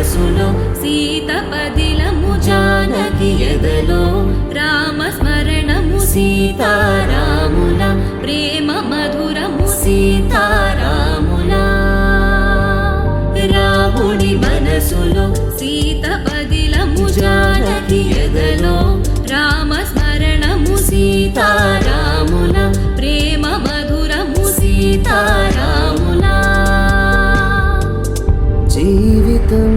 మనసులో సీత పదిలము జానకి ఎదలో రామస్మరణము సీతారాముల ప్రేమ మధురము సీతారాముల రాముడి మనసులో సీత పదిలము జానకి ఎదలో రామస్మరణము సీతారాముల ప్రేమ మధురము సీతారాముల జీవితం